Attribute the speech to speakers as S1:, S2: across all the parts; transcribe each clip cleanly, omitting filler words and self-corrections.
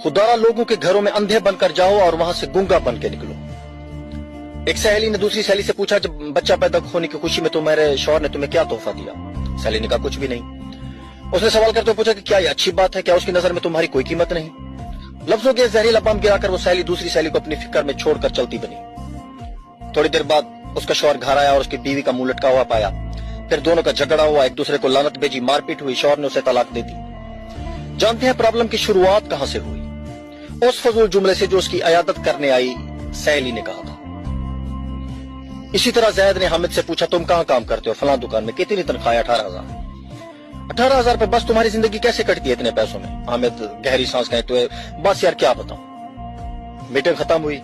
S1: खुदारा लोगों के घरों में अंधे बनकर जाओ और वहां से गूंगा बन के निकलो। एक सहेली ने दूसरी सहेली से पूछा, जब बच्चा पैदा होने की खुशी में तुम्हारे शौहर ने तुम्हें क्या तोहफा दिया? सहेली ने कहा, कुछ भी नहीं। उसने सवाल करते हुए पूछा कि क्या ये अच्छी बात है? क्या उसकी नजर में तुम्हारी कोई कीमत नहीं? लफ्जों के जहरीला बम गिराकर वो सहेली दूसरी सहेली को अपनी फिक्र में छोड़कर चलती बनी। थोड़ी देर बाद उसका शौहर घर आया और उसकी बीवी का मुंह लटका हुआ पाया। फिर दोनों का झगड़ा हुआ, एक दूसरे को लानत भेजी, मारपीट हुई, शौहर ने उसे तलाक दे दी। जानते हैं प्रॉब्लम की शुरुआत कहां से हुई? उस फजूल जुमले से जो उसकी इयादत करने आई सहेली ने कहा था। इसी तरह जैद ने हामिद से पूछा, तुम कहां काम करते हो? फलां दुकान में। कितनी तनख्वाह? 18,000। 18,000 पे बस तुम्हारी जिंदगी कैसे कटती है इतने पैसों में? हामिद गहरी सांस कहते हुए, बस यार क्या बताऊं। मीटिंग खत्म हुई।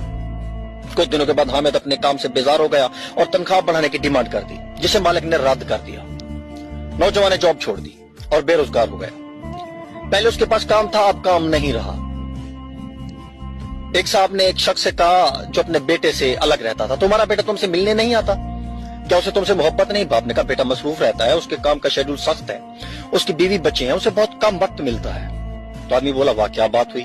S1: कुछ दिनों के बाद हामिद अपने काम से बेजार हो गया और तनख्वाह बढ़ाने की डिमांड कर दी, जिसे मालिक ने रद्द कर दिया। नौजवान ने जॉब छोड़ दी और बेरोजगार हो गया। पहले उसके पास काम था, अब काम नहीं रहा। एक साहब ने एक शख्स से कहा जो अपने बेटे से अलग रहता था, तुम्हारा बेटा तुमसे मिलने नहीं आता? क्या उसे तुमसे मोहब्बत नहीं? बाप ने कहा, बेटा मसरूफ रहता है, उसके काम का शेड्यूल सख्त है, उसकी बीवी बच्चे हैं, उसे बहुत कम वक्त मिलता है। तो आदमी बोला, वाह क्या बात हुई,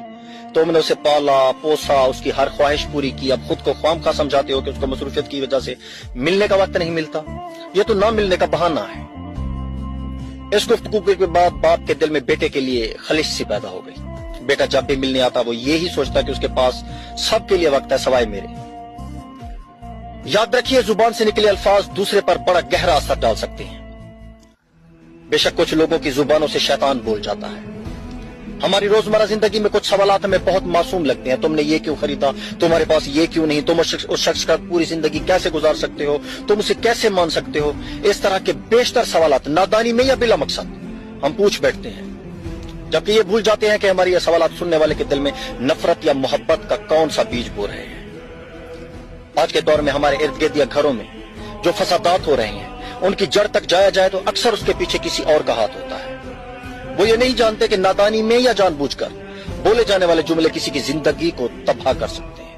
S1: तुमने उसे पाला पोसा, उसकी हर ख्वाहिश पूरी की, अब खुद को ख्वामखा समझाते हो कि उसको मसरूफियत की वजह से मिलने का वक्त नहीं मिलता। ये तो ना मिलने का बहाना है। इस गुफ्तगू के बाद बाप के दिल में बेटे के लिए खलिश सी पैदा हो गई। बेटा जब भी मिलने आता वो यही सोचता कि उसके पास सबके लिए वक्त है सवाए मेरे। याद रखिए, जुबान से निकले अल्फाज दूसरे पर बड़ा गहरा असर डाल सकते हैं। बेशक कुछ लोगों की जुबानों से शैतान बोल जाता है। हमारी रोजमर्रा जिंदगी में कुछ सवालात हमें बहुत मासूम लगते हैं। तुमने ये क्यों खरीदा? तुम्हारे पास ये क्यों नहीं? तुम उस शख्स का पूरी जिंदगी कैसे गुजार सकते हो? तुम उसे कैसे मान सकते हो? इस तरह के बेशतर सवालात नादानी में या बिला मकसद हम पूछ बैठते हैं, जबकि ये भूल जाते हैं कि हमारी ये सवालात सुनने वाले के दिल में नफरत या मोहब्बत का कौन सा बीज बो रहे हैं। आज के दौर में हमारे इर्द गिर्द या घरों में जो फसादात हो रहे हैं, उनकी जड़ तक जाया जाए तो अक्सर उसके पीछे किसी और का हाथ होता है। वो ये नहीं जानते कि नादानी में या जानबूझकर बोले जाने वाले जुमले किसी की जिंदगी को तबाह कर सकते हैं।